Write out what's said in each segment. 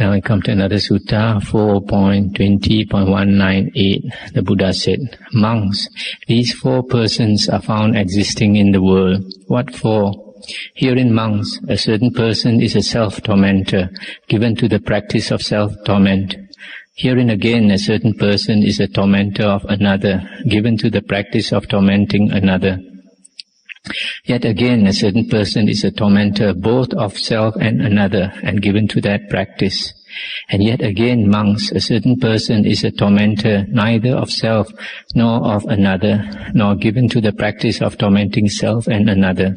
Now I come to another sutta, 4.20.198. The Buddha said, "Monks, these 4 persons are found existing in the world. What for? Herein, monks, a certain person is a self-tormentor, given to the practice of self-torment. Herein again, a certain person is a tormentor of another, given to the practice of tormenting another. Yet again, a certain person is a tormentor both of self and another, and given to that practice. And yet again, monks, a certain person is a tormentor neither of self nor of another, nor given to the practice of tormenting self and another.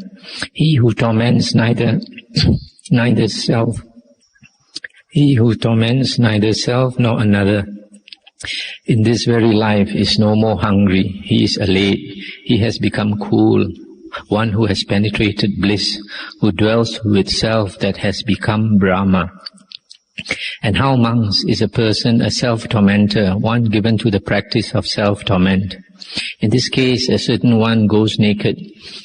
He who torments neither self nor another in this very life is no more hungry. He is allayed. He has become cool. One who has penetrated bliss, who dwells with self that has become Brahma. And how, monks, is a person a self-tormentor, one given to the practice of self-torment? In this case, a certain one goes naked.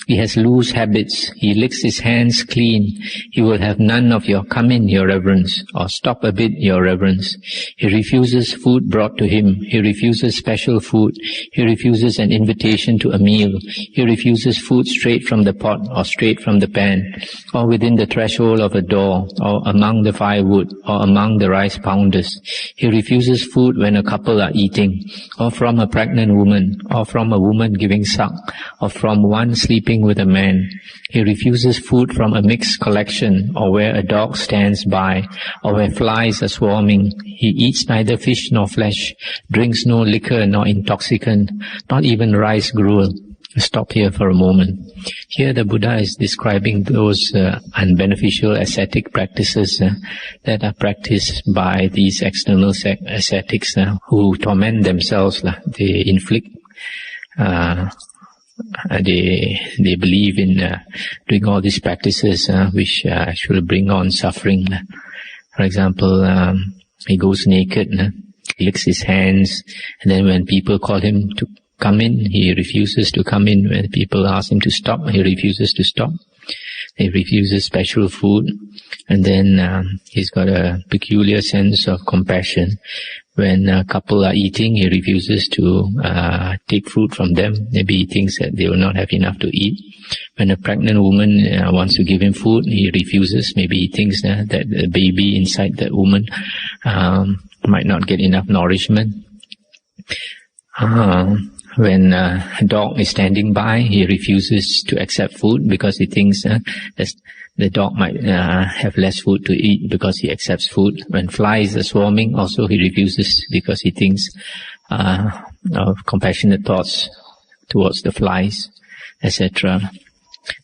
He has loose habits. He licks his hands clean. He will have none of your "come in, your reverence," or "stop a bit, your reverence." He refuses food brought to him. He refuses special food. He refuses an invitation to a meal. He refuses food straight from the pot or straight from the pan, or within the threshold of a door, or among the firewood, or among the rice pounders. He refuses food when a couple are eating, or from a pregnant woman, or from a woman giving suck, or from one sleeping with a man. He refuses food from a mixed collection, or where a dog stands by, or where flies are swarming. He eats neither fish nor flesh, drinks no liquor nor intoxicant, not even rice gruel. Stop here for a moment. Here the Buddha is describing those unbeneficial ascetic practices that are practiced by these external ascetics who torment themselves. They inflict they believe in doing all these practices which actually bring on suffering. For example, he goes naked, he licks his hands, and then when people call him to come in, he refuses to come in. When people ask him to stop, he refuses to stop. He refuses special food, and then he's got a peculiar sense of compassion. When a couple are eating, he refuses to take food from them. Maybe he thinks that they will not have enough to eat. When a pregnant woman wants to give him food, he refuses. Maybe he thinks that the baby inside that woman might not get enough nourishment. When a dog is standing by, he refuses to accept food because he thinks the dog might have less food to eat because he accepts food. When flies are swarming, also he refuses because he thinks of compassionate thoughts towards the flies, etc.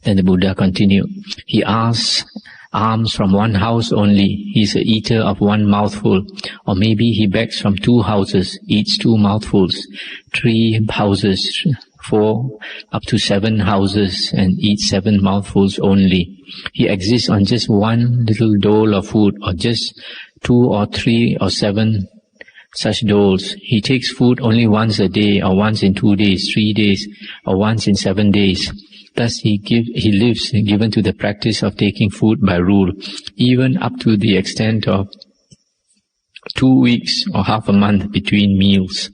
Then the Buddha continued. He asks alms from one house only. He is an eater of one mouthful. Or maybe he begs from 2 houses, eats 2 mouthfuls, 3 houses, 4 up to 7 houses, and eats 7 mouthfuls only. He exists on just one little dole of food, or just 2 or 3 or 7 such doles. He takes food only once a day, or once in 2 days, 3 days, or once in 7 days. Thus he lives given to the practice of taking food by rule, even up to the extent of 2 weeks or half a month between meals.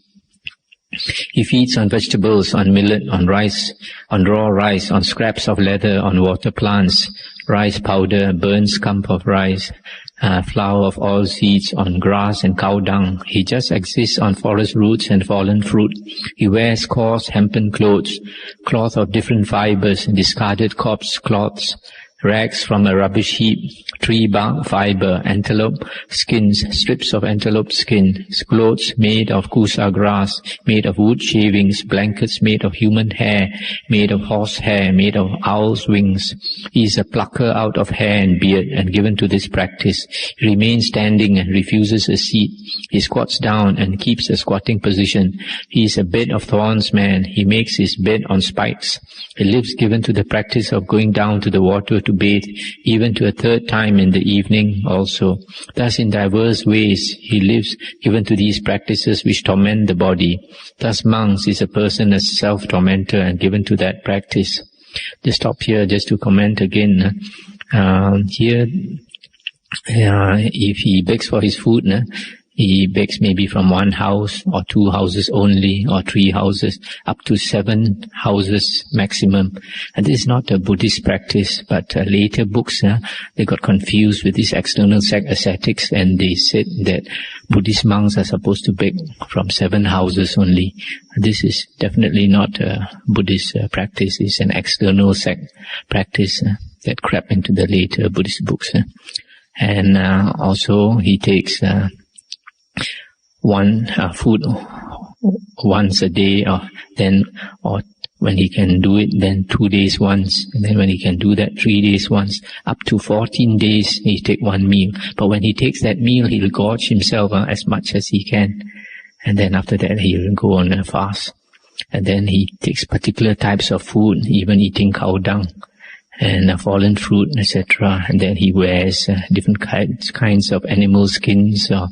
He feeds on vegetables, on millet, on rice, on raw rice, on scraps of leather, on water plants, rice powder, burnt scump of rice, flour of all seeds, on grass and cow dung. He just exists on forest roots and fallen fruit. He wears coarse hempen clothes, cloth of different fibers, discarded corpse cloths, rags from a rubbish heap, tree bark fiber, antelope skins, strips of antelope skin, clothes made of kusa grass, made of wood shavings, blankets made of human hair, made of horse hair, made of owl's wings. He is a plucker out of hair and beard, and given to this practice. He remains standing and refuses a seat. He squats down and keeps a squatting position. He is a bed of thorns man. He makes his bed on spikes. He lives given to the practice of going down to the water to bathe, even to a 3rd time in the evening also. Thus in diverse ways he lives given to these practices which torment the body. Thus monks is a person a self-tormentor and given to that practice. Just stop here just to comment again. Here if he begs for his food, he begs maybe from one house or 2 houses only, or 3 houses, up to 7 houses maximum. And this is not a Buddhist practice, but later books, they got confused with these external ascetics, and they said that Buddhist monks are supposed to beg from 7 houses only. This is definitely not a Buddhist practice. It's an external sect practice that crept into the later Buddhist books. And also he takes one food once a day, or when he can do it, then 2 days once, and then when he can do that, 3 days once, up to 14 days he take one meal. But when he takes that meal, he'll gorge himself as much as he can, and then after that he'll go on a fast. And then he takes particular types of food, even eating cow dung and fallen fruit, etc. And then he wears different kinds of animal skins, or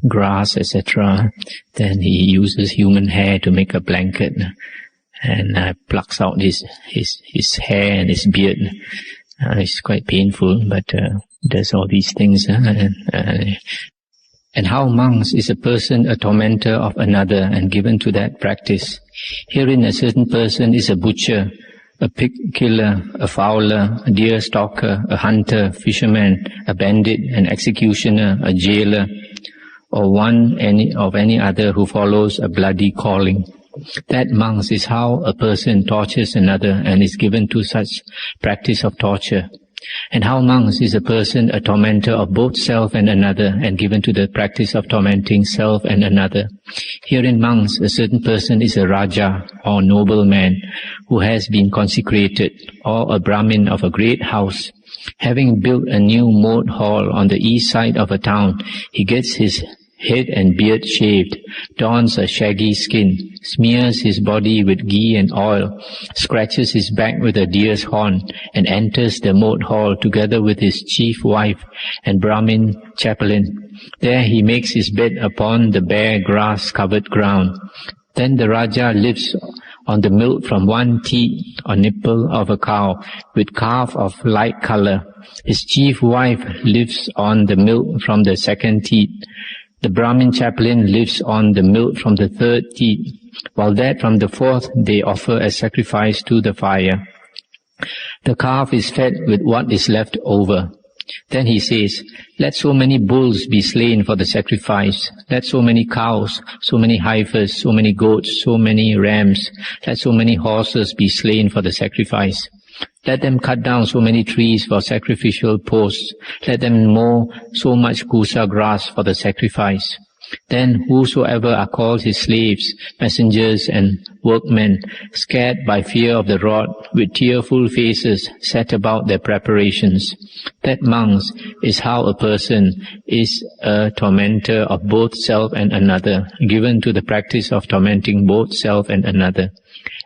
grass, etc. Then he uses human hair to make a blanket, and plucks out his hair and his beard. It's quite painful, but does all these things. And how monks is a person a tormentor of another and given to that practice. Herein a certain person is a butcher, a pig killer, a fowler, a deer stalker, a hunter, fisherman, a bandit, an executioner, a jailer, or one of any other who follows a bloody calling. That, monks, is how a person tortures another and is given to such practice of torture. And how, monks, is a person a tormentor of both self and another and given to the practice of tormenting self and another. Herein, monks, a certain person is a Raja or nobleman who has been consecrated, or a Brahmin of a great house. Having built a new moat hall on the east side of a town, he gets his head and beard shaved, dons a shaggy skin, smears his body with ghee and oil, scratches his back with a deer's horn, and enters the moat hall together with his chief wife and Brahmin chaplain. There he makes his bed upon the bare grass-covered ground. Then the Raja lives on the milk from one teat or nipple of a cow, with calf of light color. His chief wife lives on the milk from the second teat. The Brahmin chaplain lives on the milk from the third teat, while that from the fourth they offer as sacrifice to the fire. The calf is fed with what is left over. Then he says, let so many bulls be slain for the sacrifice, let so many cows, so many heifers, so many goats, so many rams, let so many horses be slain for the sacrifice. Let them cut down so many trees for sacrificial posts. Let them mow so much kusa grass for the sacrifice. Then whosoever are called his slaves, messengers and workmen, scared by fear of the rod, with tearful faces, set about their preparations. That, monks, is how a person is a tormentor of both self and another, given to the practice of tormenting both self and another.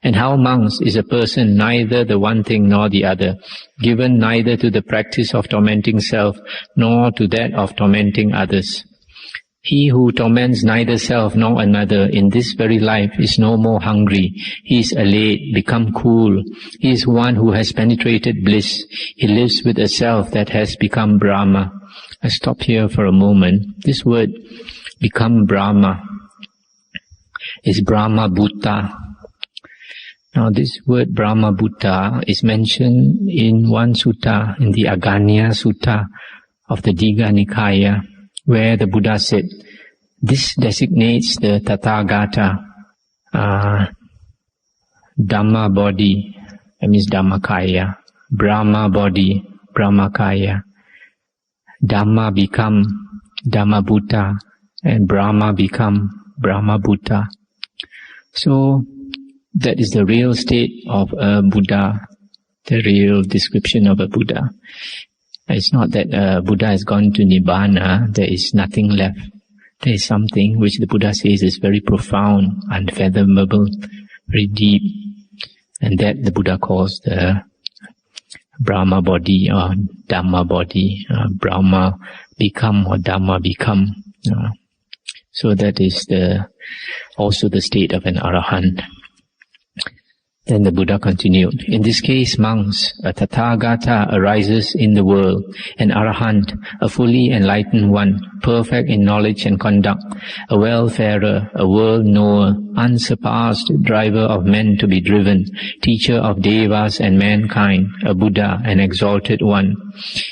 And how, monks, is a person neither the one thing nor the other, given neither to the practice of tormenting self nor to that of tormenting others. He who torments neither self nor another in this very life is no more hungry. He is allayed, become cool. He is one who has penetrated bliss. He lives with a self that has become Brahma. I stop here for a moment. This word, become Brahma, is Brahma Bhutta. Now this word Brahma Bhutta is mentioned in one sutta, in the Aganya Sutta of the Digha Nikaya, where the Buddha said, this designates the Tathagata, Dhamma body, that means Dhammakaya, Brahma body, Brahmakaya, Dhamma become Dhamma Bhutta, and Brahma become Brahma Bhutta. So, that is the real state of a Buddha, the real description of a Buddha. It's not that a Buddha has gone to Nibbana, there is nothing left. There is something which the Buddha says is very profound, unfathomable, very deep, and that the Buddha calls the Brahma body or Dhamma body, Brahma become or Dhamma become. So that is also the state of an Arahant. Then the Buddha continued, in this case, monks, a Tathagata arises in the world, an Arahant, a fully enlightened one, perfect in knowledge and conduct, a wayfarer, a world-knower, unsurpassed driver of men to be driven, teacher of devas and mankind, a Buddha, an exalted one.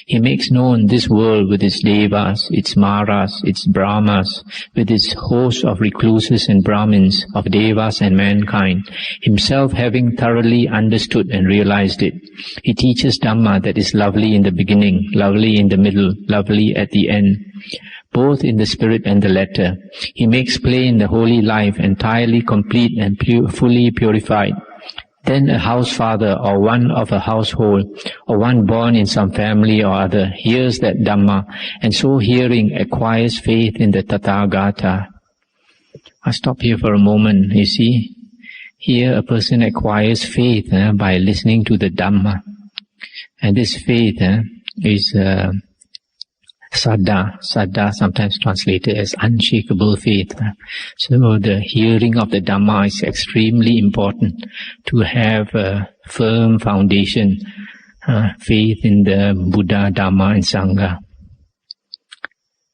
He makes known this world with its devas, its maras, its brahmas, with its host of recluses and brahmins, of devas and mankind, himself having thoroughly understood and realized it. He teaches Dhamma that is lovely in the beginning, lovely in the middle, lovely at the end, both in the spirit and the letter. He makes plain the holy life, entirely complete and fully purified. Then a house father or one of a household or one born in some family or other hears that Dhamma, and so hearing acquires faith in the Tathagata. I stop here for a moment. You see, here a person acquires faith by listening to the Dhamma. And this faith is Saddha. Saddha sometimes translated as unshakable faith. So the hearing of the Dhamma is extremely important to have a firm foundation, faith in the Buddha, Dhamma and Sangha.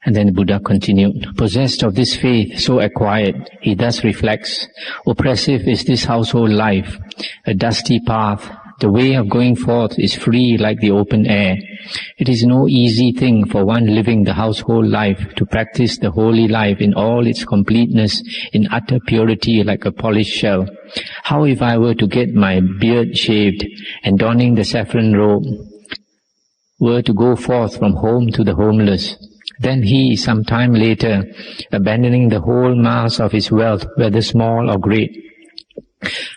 And then the Buddha continued, possessed of this faith so acquired, he thus reflects, oppressive is this household life, a dusty path. The way of going forth is free like the open air. It is no easy thing for one living the household life to practice the holy life in all its completeness, in utter purity like a polished shell. How if I were to get my beard shaved and donning the saffron robe, were to go forth from home to the homeless? Then he, some time later, abandoning the whole mass of his wealth, whether small or great,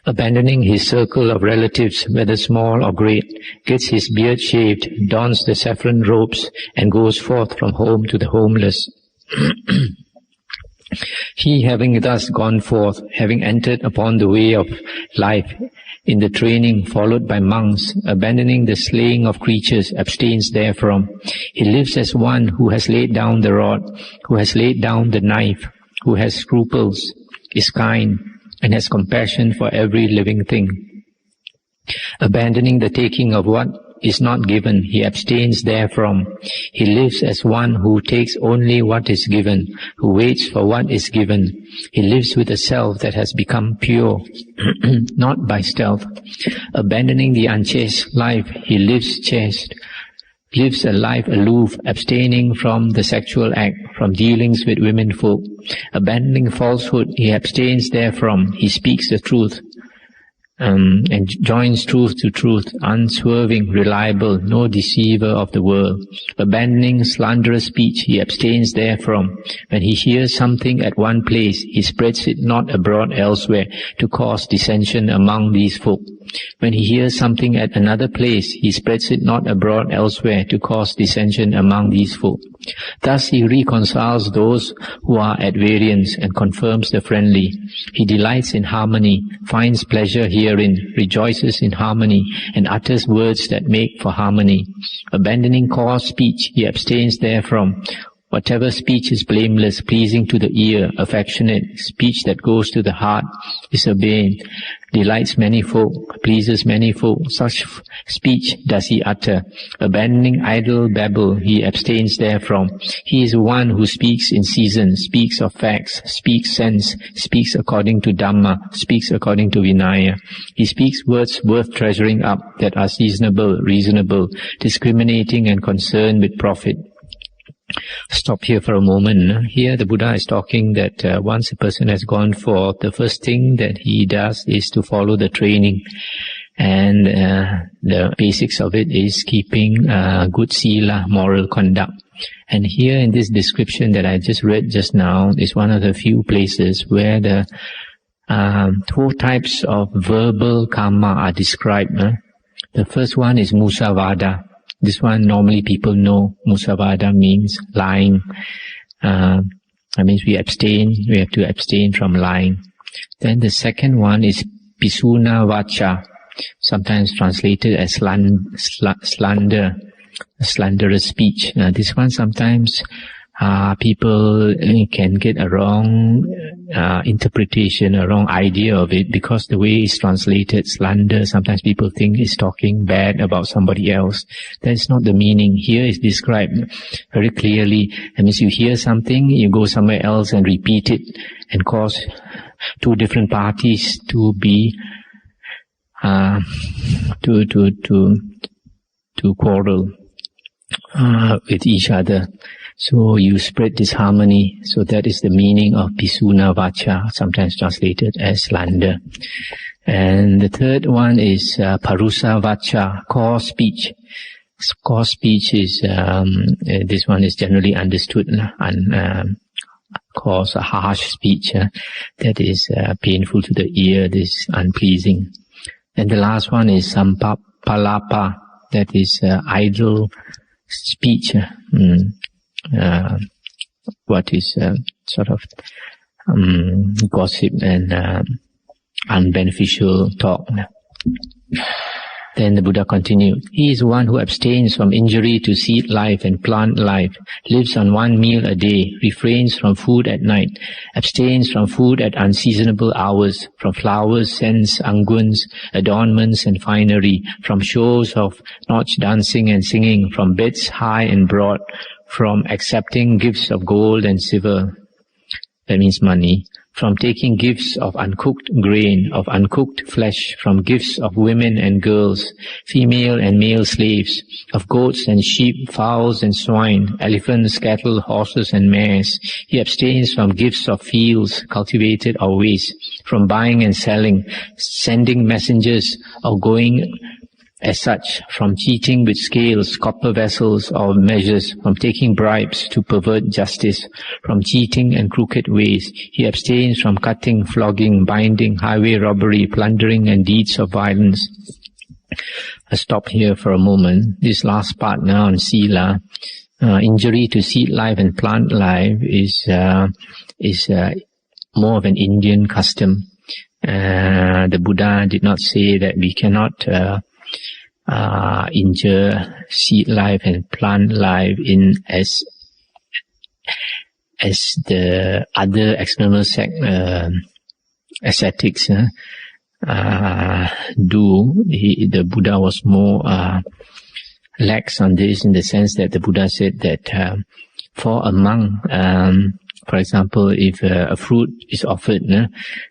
abandoning his circle of relatives, whether small or great, gets his beard shaved, dons the saffron robes, and goes forth from home to the homeless. He, having thus gone forth, having entered upon the way of life, in the training followed by monks, abandoning the slaying of creatures, abstains therefrom. He lives as one who has laid down the rod, who has laid down the knife, who has scruples, is kind, and has compassion for every living thing. Abandoning the taking of what is not given, he abstains therefrom. He lives as one who takes only what is given, who waits for what is given. He lives with a self that has become pure, not by stealth. Abandoning the unchaste life, he lives chaste, lives a life aloof, abstaining from the sexual act, from dealings with womenfolk. Abandoning falsehood, he abstains therefrom. He speaks the truth, and joins truth to truth, unswerving, reliable, no deceiver of the world. Abandoning slanderous speech, he abstains therefrom. When he hears something at one place, he spreads it not abroad elsewhere to cause dissension among these folk. When he hears something at another place, he spreads it not abroad elsewhere to cause dissension among these folk. Thus he reconciles those who are at variance and confirms the friendly. He delights in harmony, finds pleasure herein, rejoices in harmony, and utters words that make for harmony. Abandoning coarse speech, he abstains therefrom. Whatever speech is blameless, pleasing to the ear, affectionate, speech that goes to the heart, is obeyed, delights many folk, pleases many folk, such speech does he utter. Abandoning idle babble, he abstains therefrom. He is one who speaks in season, speaks of facts, speaks sense, speaks according to Dhamma, speaks according to Vinaya. He speaks words worth treasuring up, that are seasonable, reasonable, discriminating and concerned with profit. Stop here for a moment. Here the Buddha is talking that once a person has gone forth, the first thing that he does is to follow the training. And the basics of it is keeping good sila, moral conduct. And here in this description that I just read just now is one of the few places where the two types of verbal karma are described. The first one is musavada. This one normally people know. Musavada means lying. That means we have to abstain from lying. Then the second one is pisuna vacha, sometimes translated as slander, slanderous speech. This one sometimes people can get a wrong interpretation, a wrong idea of it, because the way it's translated, slander, sometimes people think it's talking bad about somebody else. That's not the meaning. Here is described very clearly. That means you hear something, you go somewhere else and repeat it, and cause two different parties to be to quarrel with each other. So you spread disharmony. So that is the meaning of Pisuna Vacha, sometimes translated as slander. And the third one is Parusa Vacha, coarse speech. Coarse speech is, this one is generally understood, and coarse, harsh speech that is painful to the ear, this is unpleasing. And the last one is Sampapalapa, that is idle speech. What is sort of gossip and unbeneficial talk. Then the Buddha continued, he is one who abstains from injury to seed life and plant life, lives on one meal a day, refrains from food at night, abstains from food at unseasonable hours, from flowers, scents, unguents, adornments and finery, from shows of nautch dancing and singing, from beds high and broad, from accepting gifts of gold and silver, that means money, from taking gifts of uncooked grain, of uncooked flesh, from gifts of women and girls, female and male slaves, of goats and sheep, fowls and swine, elephants, cattle, horses and mares. He abstains from gifts of fields, cultivated or waste, from buying and selling, sending messengers or going as such, from cheating with scales, copper vessels or measures, from taking bribes to pervert justice, from cheating and crooked ways. He abstains from cutting, flogging, binding, highway robbery, plundering and deeds of violence. I'll stop here for a moment. This last part now on Sila, injury to seed life and plant life is more of an Indian custom. The Buddha did not say that we cannot injure seed life and plant life in as the other external ascetics do. The Buddha was more lax on this, in the sense that the Buddha said that for a monk, for example, if a fruit is offered,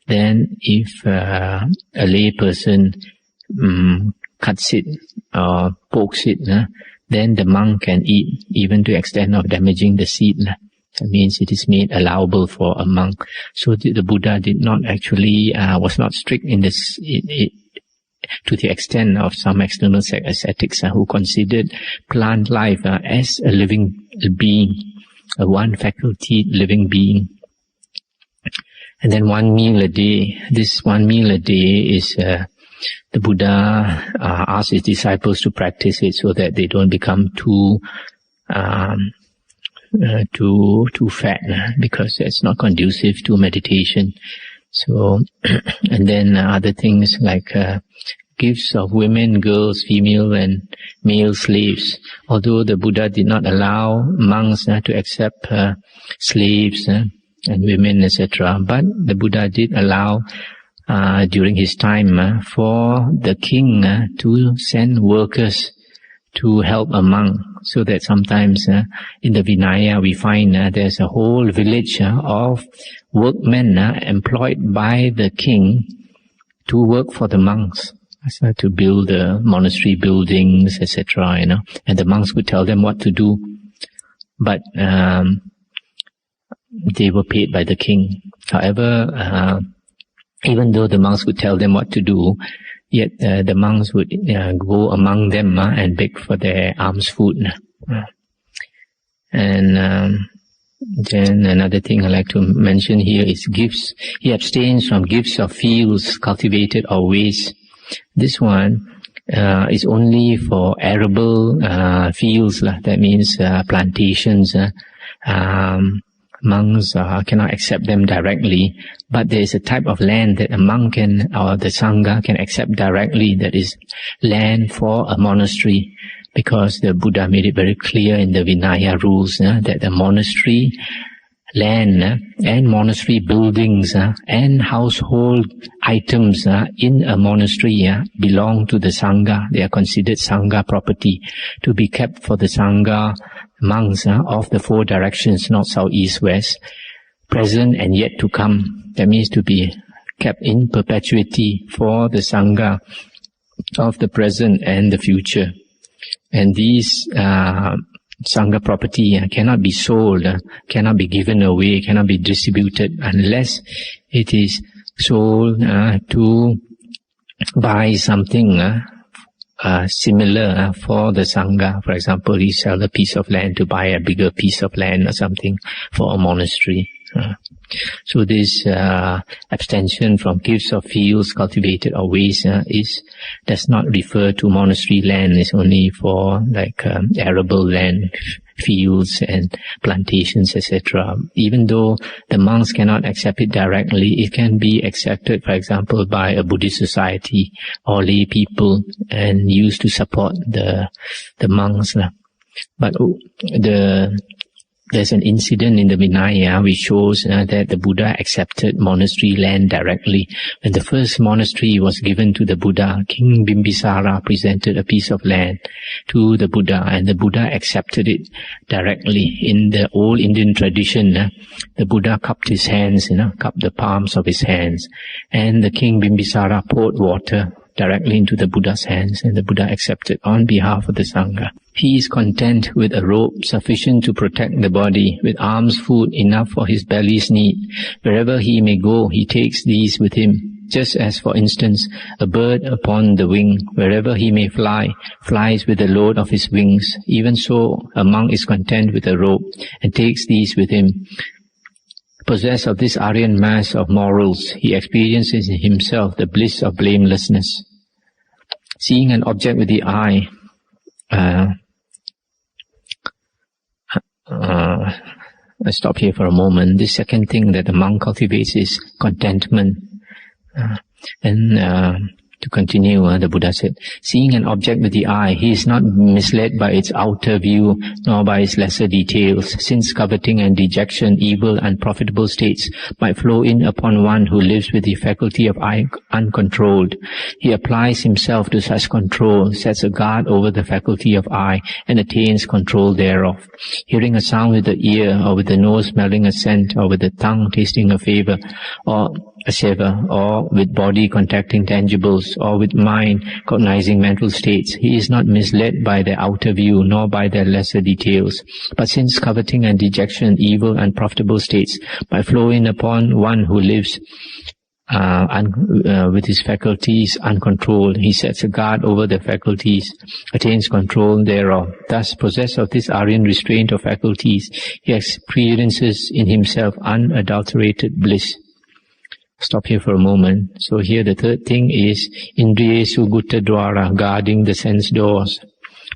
then if a lay person cuts it or pokes it, then the monk can eat, even to the extent of damaging the seed. That means it is made allowable for a monk. So the Buddha did not actually, was not strict in this, to the extent of some external ascetics who considered plant life as a living being, a one faculty living being. And then 1 meal a day. This 1 meal a day is the Buddha asked his disciples to practice it so that they don't become too fat, because that's not conducive to meditation. So, and then other things like gifts of women, girls, female and male slaves. Although the Buddha did not allow monks to accept slaves and women, etc., but the Buddha did allow during his time for the king to send workers to help a monk, so that sometimes in the Vinaya we find there's a whole village of workmen employed by the king to work for the monks, to build the monastery buildings, etc. And the monks would tell them what to do, but they were paid by the king. However, even though the monks would tell them what to do, yet the monks would go among them and beg for their alms food. And then another thing I like to mention here is gifts. He abstains from gifts of fields, cultivated or waste. This one is only for arable fields. That means plantations. Monks cannot accept them directly, but there is a type of land that a monk can, or the Sangha can accept directly, that is land for a monastery. because the Buddha made it very clear in the Vinaya rules that the monastery land and monastery buildings and household items in a monastery belong to the Sangha. They are considered Sangha property, to be kept for the Sangha monks of the four directions, north, south, east, west, present and yet to come. That means to be kept in perpetuity for the Sangha of the present and the future. And these Sangha property cannot be sold, cannot be given away, cannot be distributed unless it is sold to buy something similar for the Sangha. For example, you sell a piece of land to buy a bigger piece of land or something for a monastery. So this abstention from gifts of fields, cultivated or waste does not refer to monastery land. It's only for like arable land, fields and plantations, etc. Even though the monks cannot accept it directly, it can be accepted, for example, by a Buddhist society or lay people and used to support the monks. But there's an incident in the Vinaya which shows that the Buddha accepted monastery land directly. When the first monastery was given to the Buddha, King Bimbisara presented a piece of land to the Buddha, and the Buddha accepted it directly. In the old Indian tradition, the Buddha cupped his hands, cupped the palms of his hands, and the King Bimbisara poured water directly into the Buddha's hands, and the Buddha accepted on behalf of the Sangha. He is content with a robe sufficient to protect the body, with arms food enough for his belly's need. Wherever he may go, he takes these with him. Just as, for instance, a bird upon the wing, wherever he may fly, flies with the load of his wings. Even so, a monk is content with a robe and takes these with him. Possessed of this Aryan mass of morals, he experiences in himself the bliss of blamelessness. Seeing an object with the eye, I stop here for a moment. The second thing that the monk cultivates is contentment. To continue, the Buddha said, seeing an object with the eye, he is not misled by its outer view, nor by its lesser details, since coveting and dejection, evil, unprofitable states, might flow in upon one who lives with the faculty of eye uncontrolled. He applies himself to such control, sets a guard over the faculty of eye, and attains control thereof. Hearing a sound with the ear, or with the nose smelling a scent, or with the tongue tasting a flavor, or a savor, or with body contacting tangibles, or with mind cognizing mental states. He is not misled by their outer view, nor by their lesser details. But since coveting and dejection, evil, unprofitable states, might flow in upon one who lives with his faculties uncontrolled, he sets a guard over the faculties, attains control thereof. Thus, possessed of this Aryan restraint of faculties, he experiences in himself unadulterated bliss. Stop here for a moment. So here the third thing is Indriyesu Gutta Dwara, guarding the sense doors.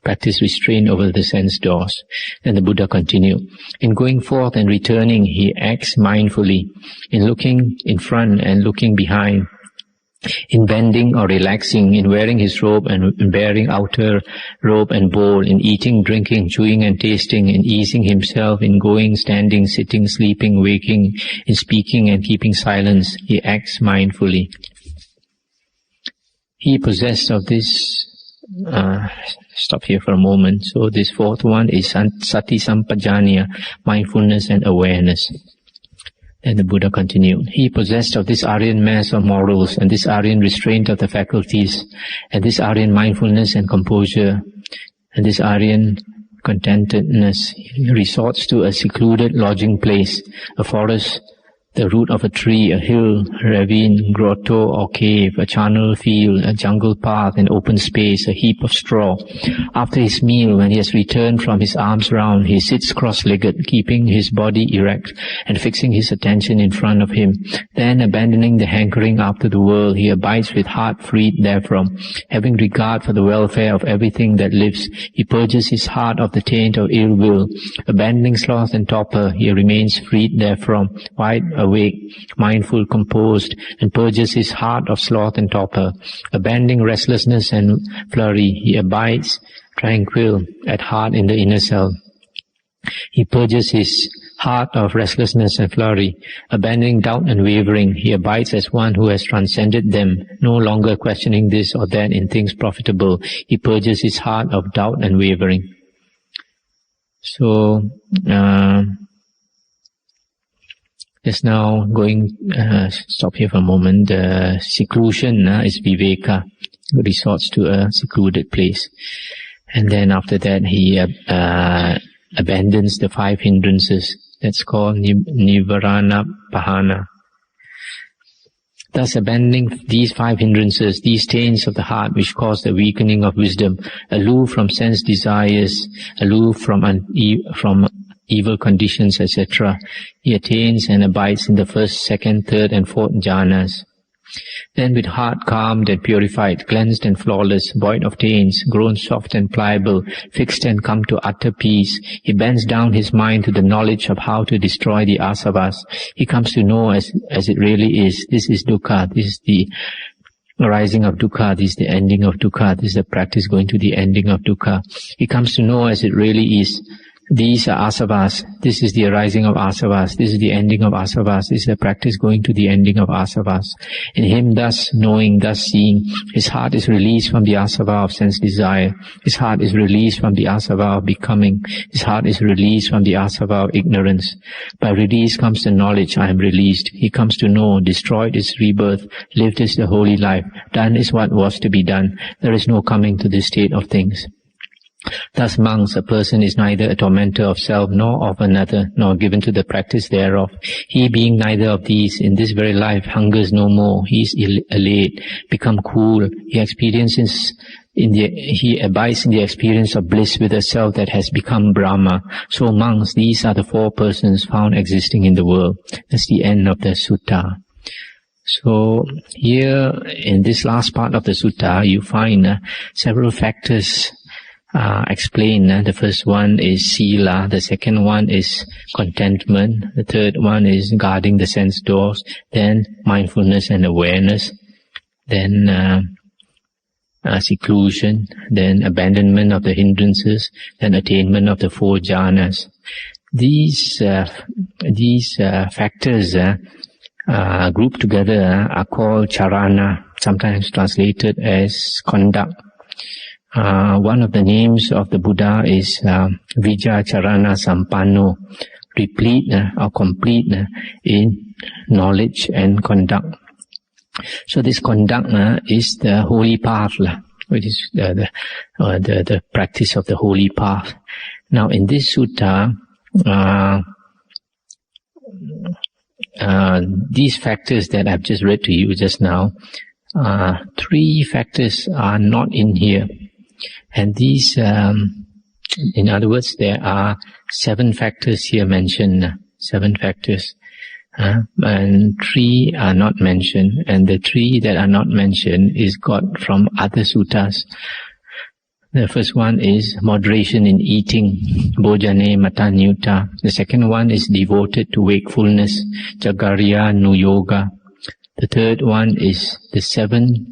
Practice restraint over the sense doors. Then the Buddha continued, in going forth and returning, he acts mindfully. In looking in front and looking behind, in bending or relaxing, in wearing his robe and bearing outer robe and bowl, in eating, drinking, chewing and tasting, in easing himself, in going, standing, sitting, sleeping, waking, in speaking and keeping silence, he acts mindfully. He possessed of this, stop here for a moment. So this fourth one is Sati Sampajanya, mindfulness and awareness. And the Buddha continued, he possessed of this Aryan mass of morals, and this Aryan restraint of the faculties, and this Aryan mindfulness and composure, and this Aryan contentedness. He resorts to a secluded lodging place, a forest, the root of a tree, a hill, ravine, grotto or cave, a charnel field, a jungle path, an open space, a heap of straw. After his meal, when he has returned from his arms round, he sits cross-legged, keeping his body erect and fixing his attention in front of him. Then, abandoning the hankering after the world, he abides with heart freed therefrom. Having regard for the welfare of everything that lives, he purges his heart of the taint of ill will. Abandoning sloth and torpor, he remains freed therefrom, wide awake, mindful, composed, and purges his heart of sloth and torpor. Abandoning restlessness and flurry, he abides tranquil, at heart in the inner self. He purges his heart of restlessness and flurry. Abandoning doubt and wavering, he abides as one who has transcended them, no longer questioning this or that in things profitable. He purges his heart of doubt and wavering. So, just now stop here for a moment. Seclusion is viveka, resorts to a secluded place. And then after that he abandons the 5 hindrances. That's called nivarana pahana. Thus abandoning these 5 hindrances, these stains of the heart which cause the weakening of wisdom, aloof from sense desires, aloof from evil conditions, etc., he attains and abides in the 1st, 2nd, 3rd and 4th jhanas. Then with heart calmed and purified, cleansed and flawless, void of taints, grown soft and pliable, fixed and come to utter peace, he bends down his mind to the knowledge of how to destroy the asavas. He comes to know as it really is. This is dukkha, this is the arising of dukkha, this is the ending of dukkha, this is the practice going to the ending of dukkha. He comes to know as it really is. These are asavas. This is the arising of asavas. This is the ending of asavas. This is the practice going to the ending of asavas. In him thus knowing, thus seeing, his heart is released from the asava of sense desire. His heart is released from the asava of becoming. His heart is released from the asava of ignorance. By release comes the knowledge, I am released. He comes to know, destroyed is rebirth, lived is the holy life, done is what was to be done. There is no coming to this state of things. Thus, monks, a person is neither a tormentor of self nor of another, nor given to the practice thereof. He being neither of these, in this very life hungers no more. He is elate, become cool. He abides in the experience of bliss with a self that has become Brahma. So monks, these are the 4 persons found existing in the world. That's the end of the sutta. So here, in this last part of the sutta, you find several factors explained. The first one is sila, the second one is contentment, the third one is guarding the sense doors, then mindfulness and awareness, then seclusion, then abandonment of the hindrances, then attainment of the 4 jhanas. These factors grouped together are called charana, sometimes translated as conduct. One of the names of the Buddha is Vijaya Charana Sampanno, replete or complete in knowledge and conduct. So this conduct is the holy path, which is the practice of the holy path. Now in this sutta, these factors that I've just read to you just now, 3 factors are not in here. And these, in other words, there are 7 factors here mentioned, 7 factors, and 3 are not mentioned, and the 3 that are not mentioned is got from other suttas. The first one is moderation in eating, bojane matanyuta. The second one is devoted to wakefulness, jagarya nuyoga. The third one is the 7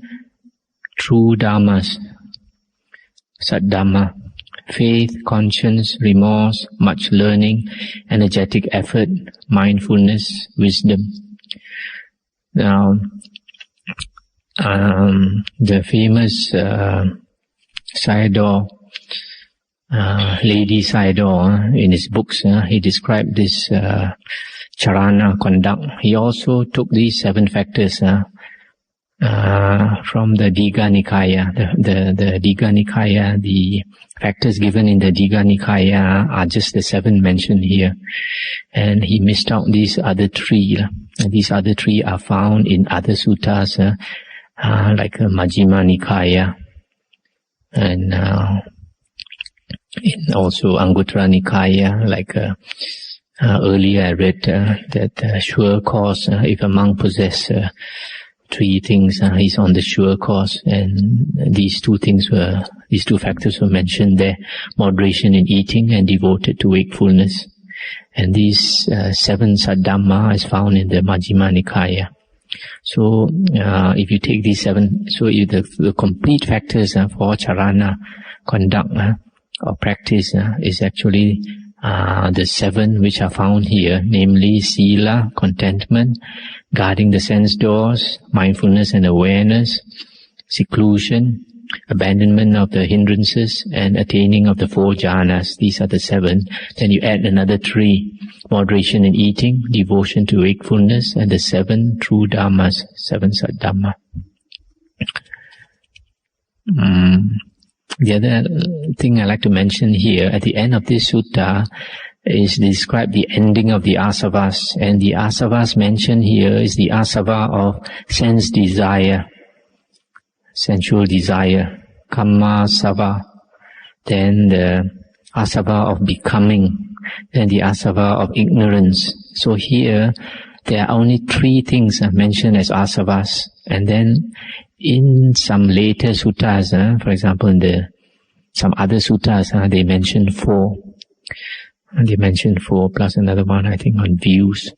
true dhammas, Saddhamma, faith, conscience, remorse, much learning, energetic effort, mindfulness, wisdom. Now, the famous Sayadaw, Lady Sayadaw, in his books, he described this charana, conduct. He also took these 7 factors from the Digha Nikaya. The Digha Nikaya, the factors given in the Digha Nikaya are just the 7 mentioned here. And he missed out these other 3. And these other 3 are found in other suttas, like Majjhima Nikaya, and also Anguttara Nikaya, like earlier I read that sure course, if a monk possesses 3 things, he's on the sure course, and these 2 factors were mentioned there: moderation in eating and devoted to wakefulness. And these 7 saddhamma is found in the Majjhima Nikaya. So if you take these 7, so if the complete factors for charana, conduct or practice is actually the 7 which are found here, namely sila, contentment, guarding the sense doors, mindfulness and awareness, seclusion, abandonment of the hindrances, and attaining of the 4 jhanas. These are the 7. Then you add another 3, moderation in eating, devotion to wakefulness, and the 7 true dhammas, 7 sat dhamma. The other thing I like to mention here, at the end of this sutta, is describe the ending of the asavas, and the asavas mentioned here is the asava of sense desire, sensual desire, kamma sava, then the asava of becoming, then the asava of ignorance. So here there are only 3 things mentioned as asavas, and then in some later suttas, for example in some other suttas, they mention 4. They mention 4 plus another one I think on views.